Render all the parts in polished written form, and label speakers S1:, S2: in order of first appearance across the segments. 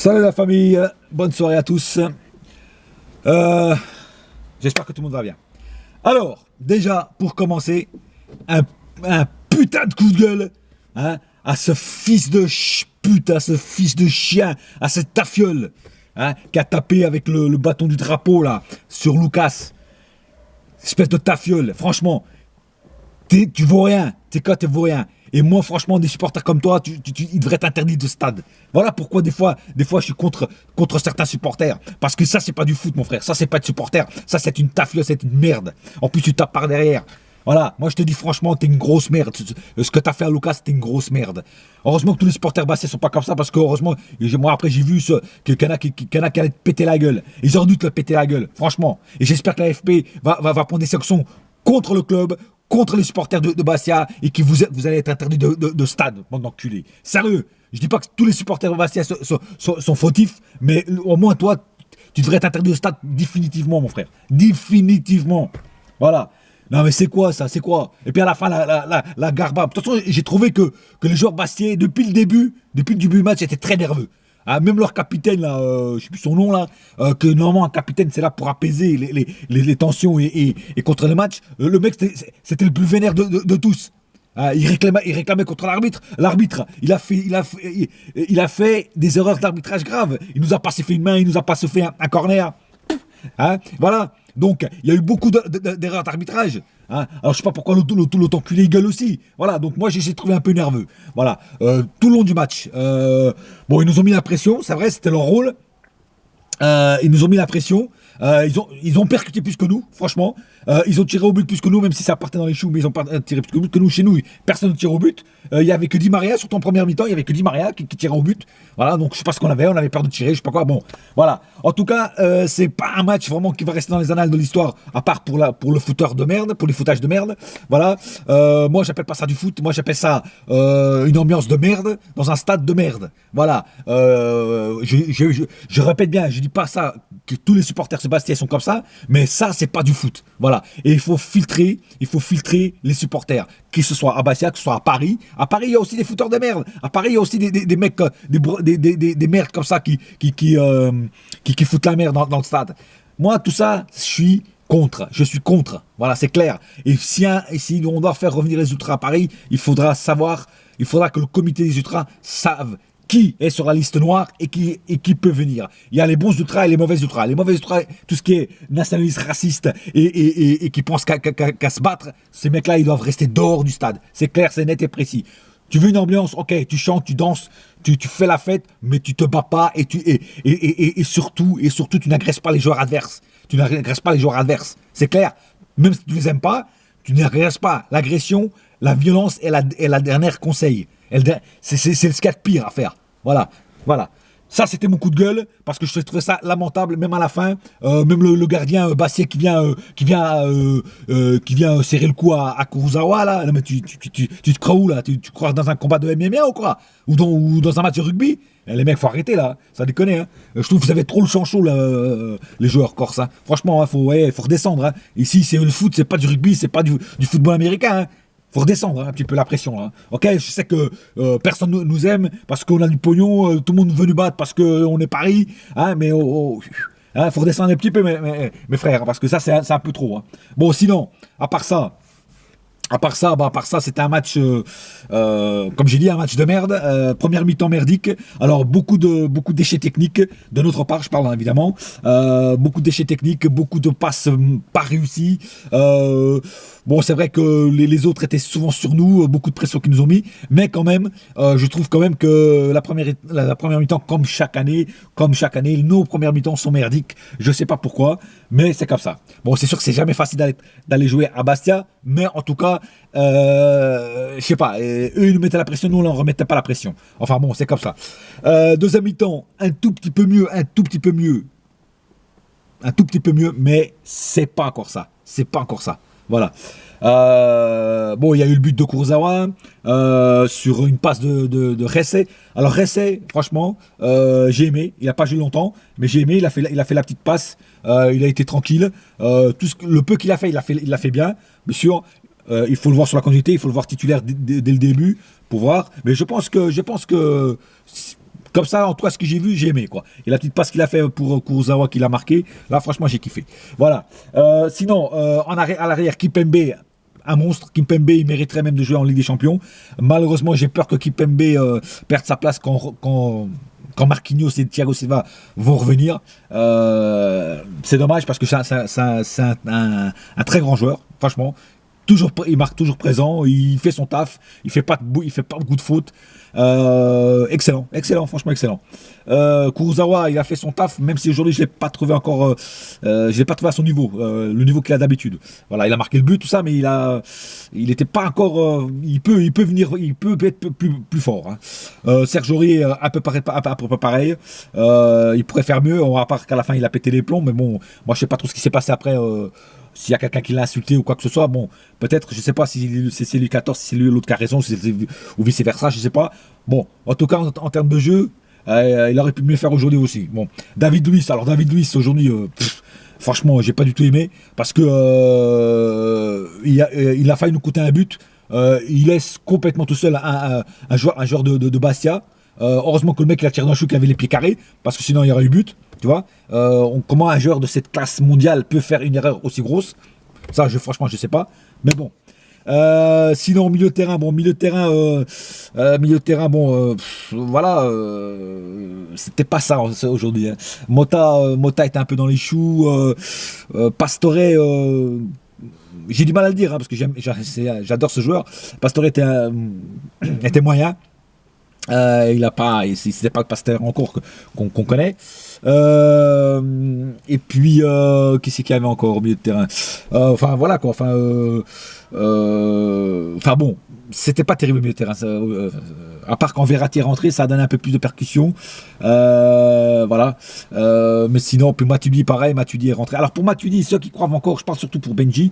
S1: Salut la famille, bonne soirée à tous. Euh, J'espère que tout le monde va bien. Alors, déjà, pour commencer, un, un putain de coup de gueule hein, à ce fils de pute, à ce fils de chien, à cette tafiole qui a tapé avec le bâton du drapeau là sur Lucas. Espèce de tafiole, franchement, tu vaux rien, t'es quoi, tu vaux rien. Et moi, franchement, des supporters comme toi, ils devraient être interdits de stade. Voilà pourquoi des fois, je suis contre certains supporters. Parce que ça, c'est pas du foot, mon frère. Ça, c'est pas de supporter. Ça, c'est une tafle, c'est une merde. En plus, tu tapes par derrière. Voilà, moi je te dis franchement, t'es une grosse merde. Ce que t'as fait à Lucas, c'était une grosse merde. Heureusement que tous les supporters bassés sont pas comme ça, parce que heureusement, moi après j'ai vu qu'il y en a qui allaient te péter la gueule. Ils auraient dû te le péter la gueule, franchement. Et j'espère que la FP va prendre des sanctions contre le club, contre les supporters de Bastia, et que vous allez être interdits de stade, bande d'enculés. Sérieux, je dis pas que tous les supporters de Bastia sont fautifs, mais au moins toi, tu devrais être interdit de stade définitivement, mon frère. Définitivement. Voilà. Non mais c'est quoi ça, c'est quoi? Et puis à la fin, la garba. De toute façon, j'ai trouvé que les joueurs bastiais, depuis le début du match, étaient très nerveux. Ah, même leur capitaine, là, je sais plus son nom, là, que normalement un capitaine c'est là pour apaiser les tensions et contre le match. Le mec, c'était le plus vénère de tous. Ah, il réclamait contre l'arbitre. L'arbitre, il a fait des erreurs d'arbitrage graves. Il nous a pas fait une main, il nous a pas fait un corner. Hein, voilà. Donc, il y a eu beaucoup d'erreurs d'arbitrage. Hein. Alors, je sais pas pourquoi l'autre enculé gueule aussi. Voilà. Donc, moi, j'ai trouvé un peu nerveux. Voilà. Tout le long du match. Bon, ils nous ont mis la pression. C'est vrai, c'était leur rôle. Ils nous ont mis la pression. Ils ont percuté plus que nous, franchement. Ils ont tiré au but plus que nous, même si ça partait dans les choux, mais ils ont pas tiré plus que nous. Chez nous, personne ne tire au but. Il y avait que Di Maria, surtout en première mi-temps, il y avait que Di Maria qui tirait au but. Voilà, donc je sais pas ce qu'on avait, on avait peur de tirer, je sais pas quoi. Bon, voilà. En tout cas, c'est pas un match vraiment qui va rester dans les annales de l'histoire, à part pour le footeur de merde, pour les foutages de merde. Voilà. Moi, j'appelle pas ça du foot, moi j'appelle ça une ambiance de merde dans un stade de merde. Voilà. Je répète bien, je dis pas ça que tous les supporters Sébastien sont comme ça, mais ça c'est pas du foot. Voilà. Et il faut filtrer les supporters, que ce soit à Bastia, que ce soit à Paris. À Paris, il y a aussi des fouteurs de merde. À Paris, il y a aussi des mecs, des merdes comme ça qui foutent la merde dans le stade. Moi, tout ça, je suis contre. Voilà, c'est clair. Et si on doit faire revenir les ultras à Paris, il faudra que le comité des ultras savent qui est sur la liste noire et qui peut venir. Il y a les bons ultras et les mauvais ultras. Les mauvais ultras, tout ce qui est nationaliste, raciste et qui pense qu'à se battre, ces mecs-là, ils doivent rester dehors du stade. C'est clair, c'est net et précis. Tu veux une ambiance, ok, tu chantes, tu danses, tu fais la fête, mais tu te bats pas et surtout, tu n'agresses pas les joueurs adverses. Tu n'agresses pas les joueurs adverses. C'est clair. Même si tu les aimes pas, tu n'agresses pas. L'agression, la violence est la dernière conseil. C'est ce qu'il y a de pire à faire. Voilà. Ça, c'était mon coup de gueule, parce que je trouvais ça lamentable, même à la fin. Même le gardien Bassier qui vient serrer le cou à Kurosawa, là. Non, mais tu te crois où, là? Tu crois dans un combat de MMA ou quoi? Ou dans un match de rugby? Les mecs, faut arrêter, là. Ça déconne, hein. Je trouve que vous avez trop le chanchot, là, les joueurs corses, hein. Franchement, faut redescendre, hein. Ici, c'est le foot, c'est pas du rugby, c'est pas du football américain, hein. Faut redescendre un petit peu la pression. Hein. Ok, je sais que personne nous aime parce qu'on a du pognon, tout le monde veut nous battre parce qu'on est Paris, hein, mais hein, faut redescendre un petit peu, mes frères, parce que ça, c'est un peu trop. Hein. Bon, sinon, à part ça, c'était un match, comme j'ai dit, un match de merde. Première mi-temps merdique. Alors, beaucoup de déchets techniques, de notre part, je parle hein, évidemment. Beaucoup de déchets techniques, beaucoup de passes pas réussies. Bon, c'est vrai que les autres étaient souvent sur nous, beaucoup de pression qu'ils nous ont mis. Mais quand même, je trouve quand même que la première mi-temps, comme chaque année, nos premières mi-temps sont merdiques. Je sais pas pourquoi, mais c'est comme ça. Bon, c'est sûr que c'est jamais facile d'aller jouer à Bastia, mais en tout cas, je sais pas, eux ils nous mettaient la pression, nous on leur remettait pas la pression. Enfin bon, c'est comme ça. Deuxième mi-temps, un tout petit peu mieux, mais c'est pas encore ça. Voilà. Bon, il y a eu le but de Kurosawa sur une passe de Ressé. Alors Ressé, franchement, j'ai aimé. Il a pas joué longtemps, mais j'ai aimé. Il a fait la petite passe. Il a été tranquille. Le peu qu'il a fait, il l'a fait bien. Bien sûr, il faut le voir sur la continuité. Il faut le voir titulaire dès le début pour voir. Mais je pense que Comme ça, en tout cas, ce que j'ai vu, j'ai aimé, quoi. Et la petite passe qu'il a fait pour Kurosawa, qu'il a marqué, là, franchement, j'ai kiffé. Voilà. Sinon, à l'arrière, Kimpembe, un monstre. Kimpembe, il mériterait même de jouer en Ligue des Champions. Malheureusement, j'ai peur que Kimpembe perde sa place quand Marquinhos et Thiago Silva vont revenir. C'est dommage parce que c'est un très grand joueur, franchement. Il marque toujours présent, il fait son taf, il fait pas beaucoup de fautes. Excellent, franchement excellent. Kurosawa, il a fait son taf, même si aujourd'hui je l'ai pas trouvé encore, je l'ai pas trouvé à son niveau, le niveau qu'il a d'habitude. Voilà, il a marqué le but, tout ça, mais il était pas encore, il peut être plus fort. Hein. Serge Aurier, à peu près pareil. Il pourrait faire mieux, à part qu'à la fin il a pété les plombs, mais bon, moi je sais pas trop ce qui s'est passé après. S'il y a quelqu'un qui l'a insulté ou quoi que ce soit, bon, peut-être, je sais pas si c'est lui 14, si c'est lui l'autre qui a raison, ou vice versa, je sais pas. Bon, en tout cas, en termes de jeu, il aurait pu mieux faire aujourd'hui aussi. Bon, David Luiz, aujourd'hui, franchement, j'ai pas du tout aimé, parce que il a failli nous coûter un but. Il laisse complètement tout seul un joueur de Bastia. Heureusement que le mec il a tiré d'un chou qui avait les pieds carrés, parce que sinon il y aurait eu but. Tu vois, comment un joueur de cette classe mondiale peut faire une erreur aussi grosse? Ça, franchement, je sais pas. Mais bon. Sinon, milieu de terrain, voilà, c'était pas ça aujourd'hui. Hein. Mota était un peu dans les choux. Pastore, j'ai du mal à le dire hein, parce que j'adore ce joueur. Pastore était moyen. Il a pas, c'était pas le Pasteur encore qu'on connaît. Et puis, qui c'est qu'il y avait encore au milieu de terrain? Enfin voilà quoi. Enfin bon, c'était pas terrible au milieu de terrain. À part quand Verratti est rentré, ça a donné un peu plus de percussion. Voilà. Mais sinon, puis Matuidi pareil, Matuidi est rentré. Alors pour Matuidi, ceux qui croient encore, je parle surtout pour Benji,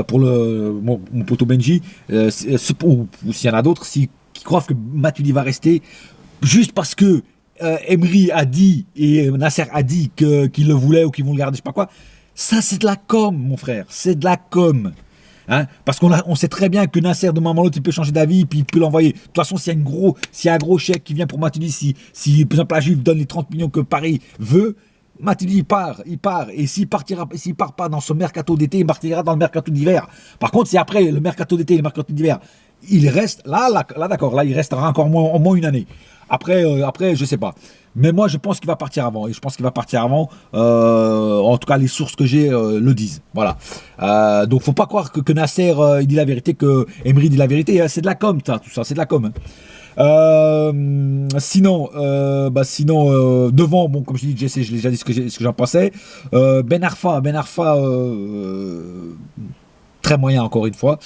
S1: pour mon poteau Benji, ou s'il y en a d'autres, qui croient que Matuidi va rester juste parce que Emery a dit et Nasser a dit qu'il le voulait ou qu'ils vont le garder, je sais pas quoi. Ça, c'est de la com, mon frère. C'est de la com. Hein, parce qu'on sait très bien que Nasser, de moment à l'autre, il peut changer d'avis, puis il peut l'envoyer. De toute façon, s'il y a un gros chèque qui vient pour Matuidi, si par exemple la Juve donne les 30 millions que Paris veut, Matuidi il part. Et s'il part pas dans ce mercato d'été, il partira dans le mercato d'hiver. Par contre, si après le mercato d'été et le mercato d'hiver, il reste, là d'accord, là il restera encore au moins une année. Après, je sais pas. Mais moi, je pense qu'il va partir avant. Et je pense qu'il va partir avant. En tout cas, les sources que j'ai le disent. Voilà. Donc, faut pas croire que Nasser il dit la vérité, que Emery dit la vérité. C'est de la com, tout ça, c'est de la com. Sinon, devant, bon, comme je dis, je l'ai déjà dit ce que j'en pensais. Ben Arfa, très moyen encore une fois.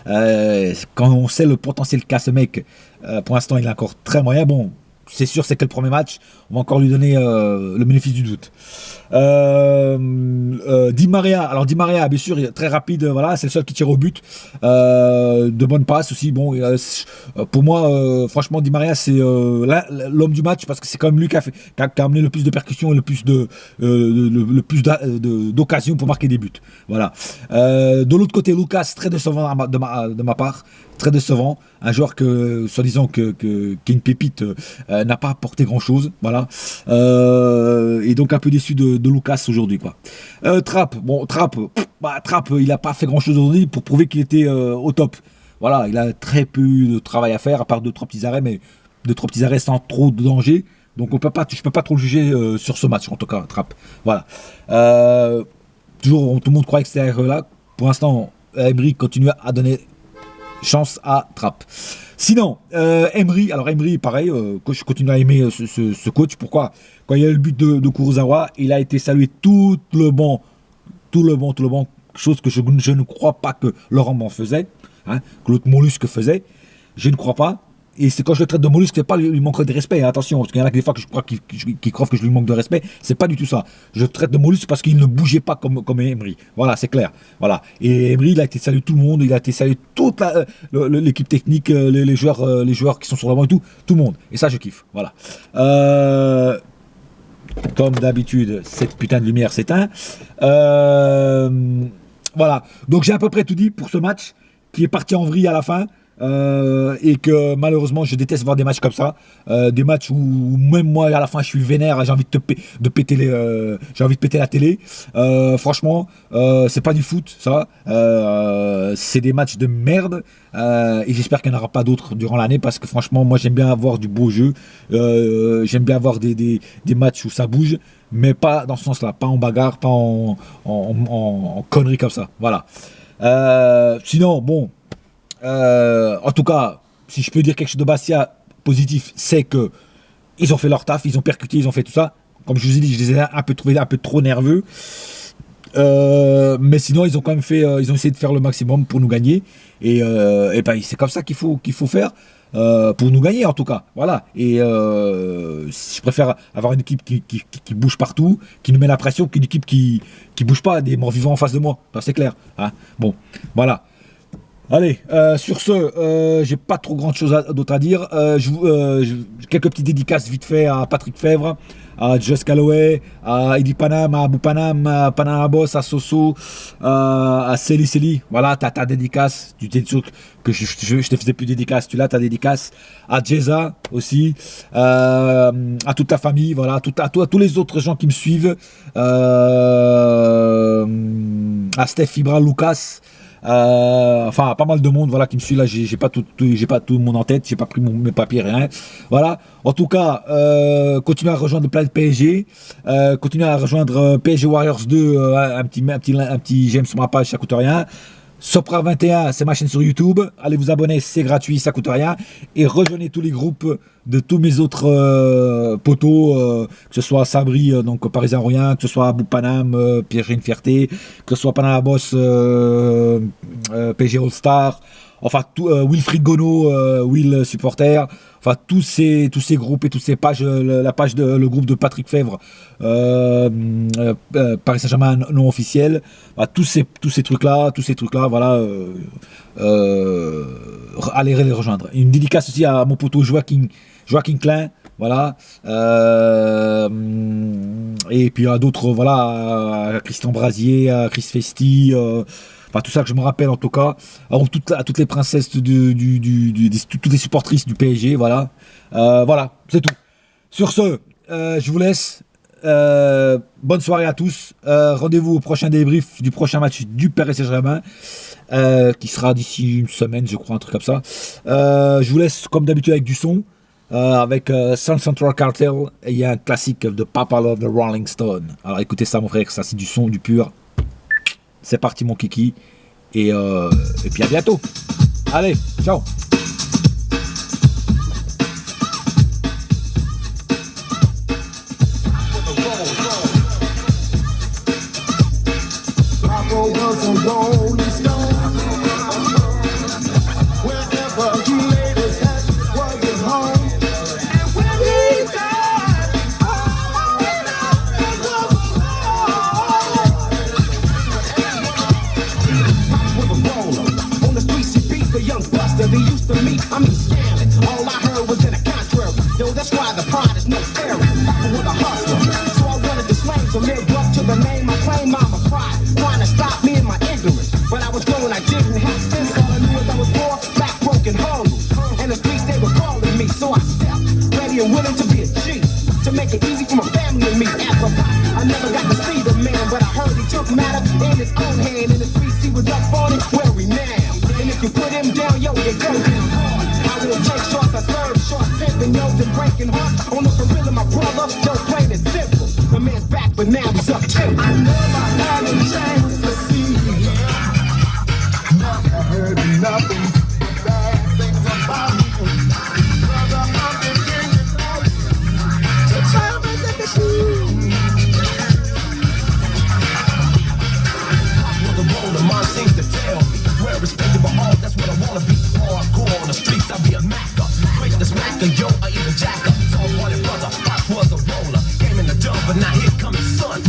S1: Quand on sait le potentiel qu'a ce mec, pour l'instant il est encore très moyen. Bon, c'est sûr, c'est que le premier match, on va encore lui donner le bénéfice du doute. Di Maria, alors Di Maria, bien sûr, très rapide, voilà, c'est le seul qui tire au but. De bonnes passes aussi. Bon, pour moi, franchement, Di Maria, c'est l'homme du match parce que c'est quand même lui qui a amené le plus de percussions et le plus d'occasions pour marquer des buts. Voilà. De l'autre côté, Lucas, très décevant de ma part. Très décevant, un joueur que, soi-disant, qui est une pépite, n'a pas apporté grand-chose, voilà. Et donc un peu déçu de Lucas aujourd'hui, quoi. Trapp, il n'a pas fait grand-chose aujourd'hui pour prouver qu'il était au top. Voilà, il a très peu de travail à faire, à part 2-3 petits arrêts, mais 2-3 petits arrêts sans trop de danger. Donc je peux pas trop le juger sur ce match, en tout cas, Trapp. Voilà. Toujours, tout le monde croyait que c'était là. Pour l'instant, Emery continue à donner chance à Trapp. Sinon, Emery, pareil, je continue à aimer ce coach. Pourquoi? Quand il y a eu le but de Kurosawa, il a été salué tout le banc, chose que je ne crois pas que Laurent m'en faisait, hein, que l'autre Mollusque faisait. Je ne crois pas. Et c'est quand je le traite de mollusque, c'est pas lui manquer de respect, hein, attention, parce qu'il y en a des fois que je crois qu'ils croient que je lui manque de respect, c'est pas du tout ça. Je le traite de mollusque parce qu'il ne bougeait pas comme Emery. Voilà, c'est clair. Voilà. Et Emery, il a été salué tout le monde, il a été salué toute l'équipe technique, les joueurs qui sont sur le banc et tout le monde. Et ça, je kiffe. Voilà. Comme d'habitude, cette putain de lumière s'éteint. Voilà. Donc j'ai à peu près tout dit pour ce match qui est parti en vrille à la fin. et que malheureusement je déteste voir des matchs comme ça, des matchs où même moi à la fin je suis vénère, j'ai envie de péter j'ai envie de péter la télé. Franchement, c'est pas du foot ça, c'est des matchs de merde, et j'espère qu'il n'y en aura pas d'autres durant l'année parce que franchement moi j'aime bien avoir du beau jeu, j'aime bien avoir des matchs où ça bouge, mais pas dans ce sens-là, pas en bagarre, pas en conneries comme ça. Voilà. Sinon, bon, en tout cas, si je peux dire quelque chose de Bastia positif, c'est que ils ont fait leur taf, ils ont percuté, ils ont fait tout ça. Comme je vous ai dit, je les ai un peu trouvés un peu trop nerveux. Mais sinon, ils ont quand même fait, ils ont essayé de faire le maximum pour nous gagner. Et ben, c'est comme ça qu'il faut faire. Pour nous gagner en tout cas, voilà. Et je préfère avoir une équipe qui bouge partout, qui nous met la pression, qu'une équipe qui bouge pas, des morts vivants en face de moi, ça c'est clair, hein. Bon, voilà. Allez, sur ce, j'ai pas trop grand chose d'autre à dire. Quelques petites dédicaces vite fait à Patrick Fèvre, à Just Calloway, à Eddie Panam, à Abou Panam, à Panama Boss, à Soso, à Celi. Voilà, t'as ta dédicace. Tu t'es sûr que je te faisais plus dédicace. Tu l'as, ta dédicace. À Jeza aussi, à toute ta famille, voilà, à tous les autres gens qui me suivent. À Steph Fibra, Lucas. Enfin pas mal de monde voilà qui me suit là, j'ai pas tout le monde en tête, j'ai pas pris mes papiers, rien, voilà. En tout cas, continuez à rejoindre le Planète PSG, continuez à rejoindre PSG Warriors 2, un petit j'aime sur ma page, ça coûte rien. Sopra 21, c'est ma chaîne sur YouTube. Allez vous abonner, c'est gratuit, ça coûte rien. Et rejoignez tous les groupes de tous mes autres potos, que ce soit Sabri, donc Parisien Royan, que ce soit Abou Panam, Pierre une Fierté, que ce soit Panama Boss, PG All Star, enfin Wilfried Gono, Will Supporter, enfin tous ces groupes et toutes ces pages, la page le groupe de Patrick Fèvre, Paris Saint-Germain non officiel, enfin, tous ces trucs là, voilà, allez les rejoindre. Une dédicace aussi à mon poteau Joaquin Klein, voilà, et puis à d'autres, voilà, à Christian Brasier, à Chris Festi, enfin tout ça que je me rappelle en tout cas, à toutes les princesses toutes les supportrices du PSG, voilà, voilà, c'est tout. Sur ce, je vous laisse. Bonne soirée à tous. Rendez-vous au prochain débrief du prochain match du Paris Saint-Germain, qui sera d'ici une semaine, je crois, un truc comme ça. Je vous laisse comme d'habitude avec du son, avec Sun Central Cartel, et il y a un classique de Papa Love the Rolling Stone. Alors écoutez ça mon frère, ça c'est du son, du pur. C'est parti mon kiki, et puis à bientôt. Allez, ciao.
S2: Wherever he laid his head was his home. And when he died, all I know it was home. With a roller on the streets, he beat the young buster they used to meet. I mean, scamming. All I heard was in the contrary. Yo, that's why the pride is no fairy. With a hustler, so I wanted to slang to live up to the name I claim. I'm a pride, trying to stop me in my ignorance. But I was growing, I didn't have sense. All I knew was I was poor, back broken, hungry. And the streets, they were calling me. So I stepped, ready and willing to be a G. To make it easy for my family and me. As a pop, I never got to see the man. But I heard he took matter in his own hand. In the streets, he was up on it, where we now. And if you put him down, yo, you go down hard. I will take shots, I serve shots, pimping yos and breaking hearts. On the gorilla, my brother, don't play it simple. The man's back, but now he's up too. I never had a chance to see. Never heard nothing bad things about you. Brother, I'm beginning to tell me that the truth. With the roller, mine seems to tell me. Well respected by all, that's what I wanna be. Hardcore on the streets, I'll be a macker. Break the smacker, yo, or even jacker. So I wanted brother, Pop was a roller. Came in the dump, but now here comes the sun.